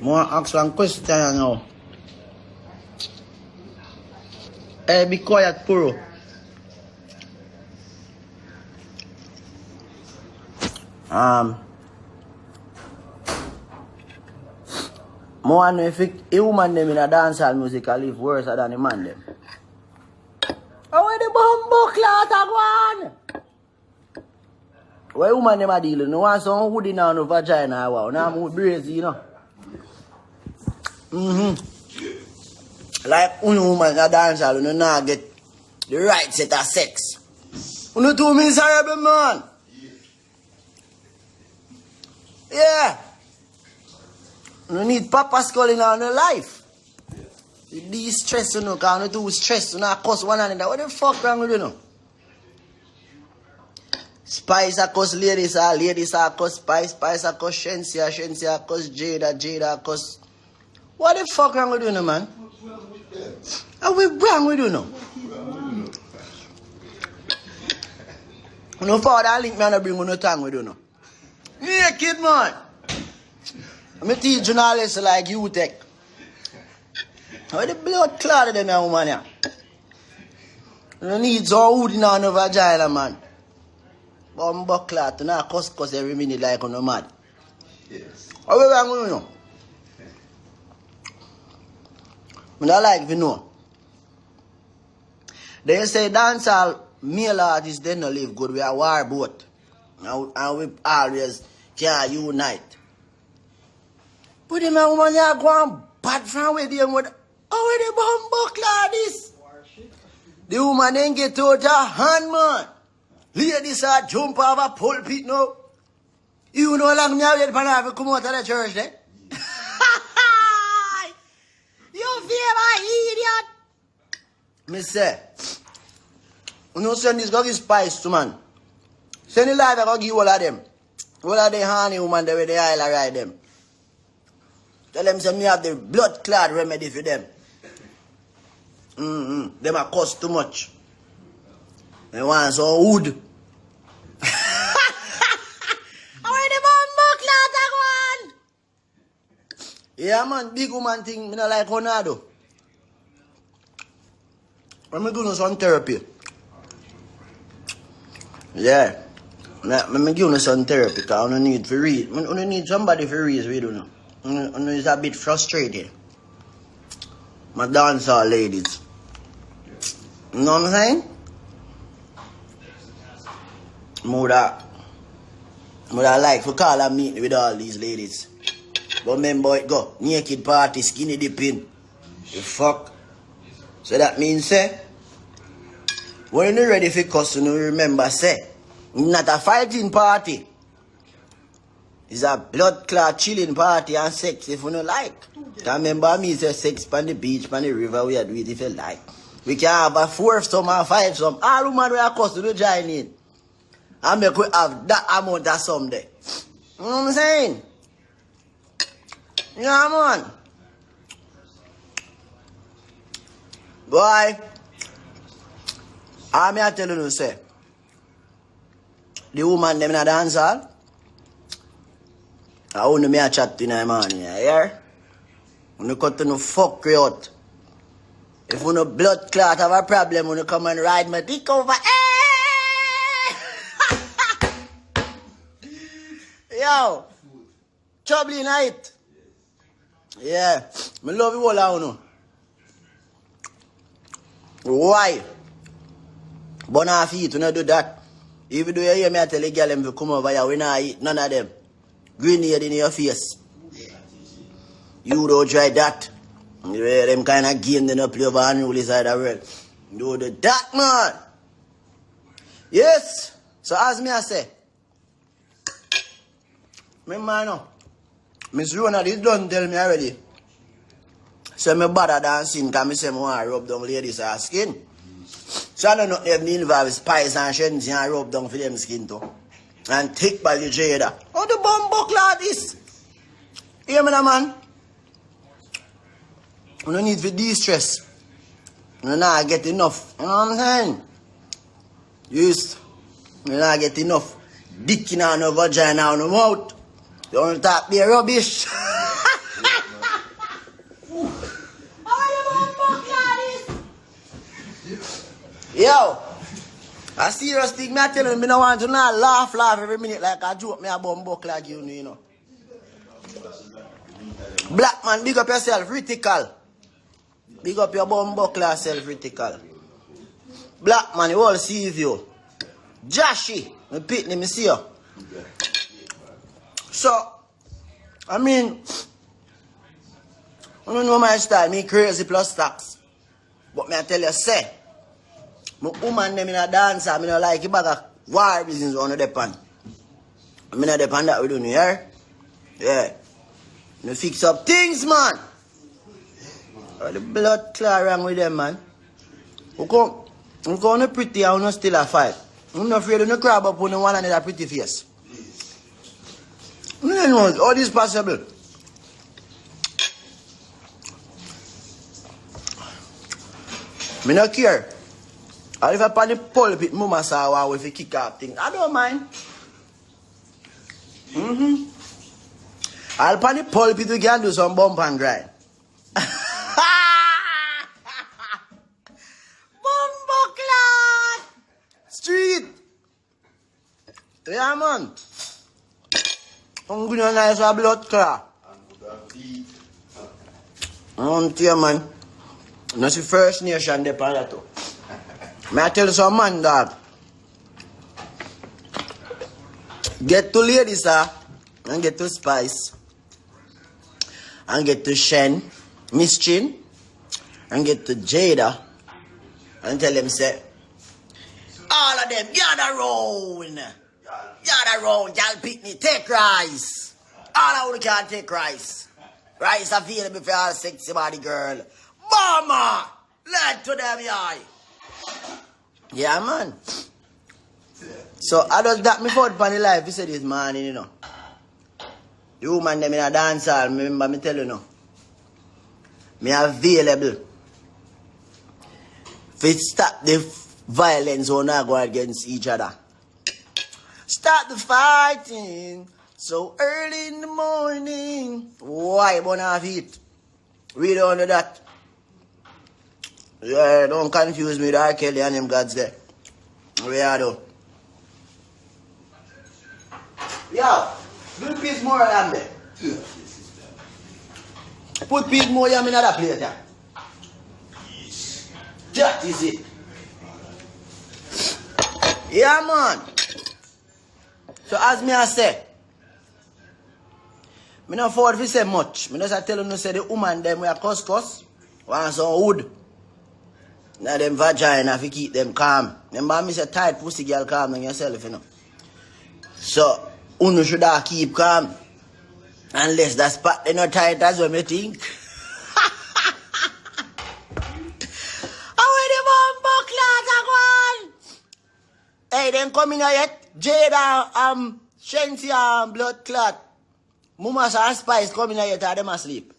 More ask one question now. Hey, be quiet, Puro. More know if a woman them in a dancehall music I live worse than the man them. How are the bumbo clot one? Why woman them a deal? No one some hoodie now no vagina wow. Now I'm crazy, you know. Like woman in a dancehall, you now get the right set of sex. You too miserable man. Yeah. You need Papa Skull in your life. You de-stress, you know, because you too stress, you know, cause one another. What the fuck wrong with you, know? Spice a cause ladies a cause Spice, Spice a cause Shenseea, Shenseea a cause Jada, Jada a cause... What the fuck wrong with you, know, man? What we wrong with you, know? You know, father link me and I bring you no tongue with you, know? Yeah, kid, man. I'm teach journalists like you take. How the blood clotted them, young woman, yeah? You need some wood in your vagina, man. Bumbo clot, you know, cuss every minute like on a mad. Yes. How we wrong with you, know? I don't like you know. They say dancehall male artists they don't live good. We are war boat. And we always can't unite. But the man woman are going bad from with them with how the bumbo clad this? The woman ain't get out her hand, man. Ladies are jump off a pulpit now. You know how long me wait for her to come out of the church there? You feel my idiot? Me say, you know send this go give spice to man. Send the life I go give all of them. All of the honey woman there with the oil ride them. Tell them say me have the blood clot remedy for them. Them a cost too much. They want some wood. How the bumbo clot one? Yeah man, big woman thing, me not like Ronaldo. I'm doing some therapy. Yeah. I'm giving some therapy because I don't need to read. I don't need somebody to read, we don't know. It's a bit frustrating. My dancehall ladies. You know what I'm saying? More like to call a meeting with all these ladies. But remember it go. Naked party, skinny dipping. The fuck? So that means say, when you're ready for cuss, you remember say, not a fighting party. It's a blood clot chilling party and sex if you don't like. Can remember me say sex on the beach, on the river, we are do it if you like. We can have a 4 some and 5 some. All women we are cuss to join in. And make we have that amount of someday. You know what I'm saying? Yeah, man. Boy, I'm here telling you, say, the woman them in a dance hall, I want me a chat in the morning, you hear? When you cut to no fuck you out. If you no blood clot have a problem, when you come and ride my dick over, Yo, trouble night. Yeah, I love you all now, no? Why? But now feet, we don't do that. Even though you hear me I tell the girl them to come over here, we not eat none of them. Green head in your face. You don't try that. You hear them kind of game they don't play over unruly side of the world. You do that, man. Yes. So as me I say, remember now, Miss Rona did done tell me already. So me better dancing because me say I want to rub down ladies' skin. So I don't know if me involve Spice and Shenseea and rub down for them skin too. And thick by the Jada. How the bumbo clot is? Hear me now, man? You don't need to de-stress. You not get enough. You know what I'm saying? Yes. You not get enough dick in your vagina or no mouth. You don't talk be rubbish. Yo, a serious thing, me I tell you, me no want to not laugh every minute like a joke, me a bumbuck like you know. Black man, big up yourself, critical. Big up your bumbuckler self, critical. Black man, you all see you. Joshy, me pitney, me see you. So, I mean, I don't know my style, me crazy plus stacks. But me I tell you, say, my woman them in a dancer, I don't like a bag of war business on the depend. I mean, I depend that we do here. Yeah. You fix up things, man. The blood clear wrong with them, man. You come on pretty and you still a fight. I'm not afraid of no crab up on the one another pretty face. I don't know how this possible. Me not care. And if I pan the pulpit, mama saw how if you kick out things. I don't mind. I'll pan the pulpit, we can do some bump and grind. Bumbuckler! Street! Yeah, man. I'm going to nice a blood clot. I want to, man. That's the First Nation they pan that too. May I tell you some man, dog? Get to ladies, and get to Spice, and get to Shen, Miss Chin, and get to Jada, and tell them, say, all of them, gather round, y'all pick me, take rice. All of them can take rice. Rice available for all sexy body girl. Mama, let to them, yeah. Yeah, man. So, I just that me forward upon the life, you said this morning, you know. The woman them in a dance hall, remember me tell you now. Me available. To stop the violence on our go against each other. Start the fighting so early in the morning. Why burn off heat? We don't do that. Yeah, don't confuse me with R. Kelly and them gods there. We are though. Yo, do piece more than there. Put piece more yam in another plate there. That is it. Yeah, man. So as me I say, me not forward to say much. Me just tell you say the woman them we are cuss want some wood. Now them vagina if you keep them calm. Remember me say tight pussy girl calm on yourself, you know. So you should have keep calm. Unless that spot they not tight as what me think. Hey, them coming here yet? Jada, Shenseea, blood clot. Mama and Spice coming here yet, or them asleep?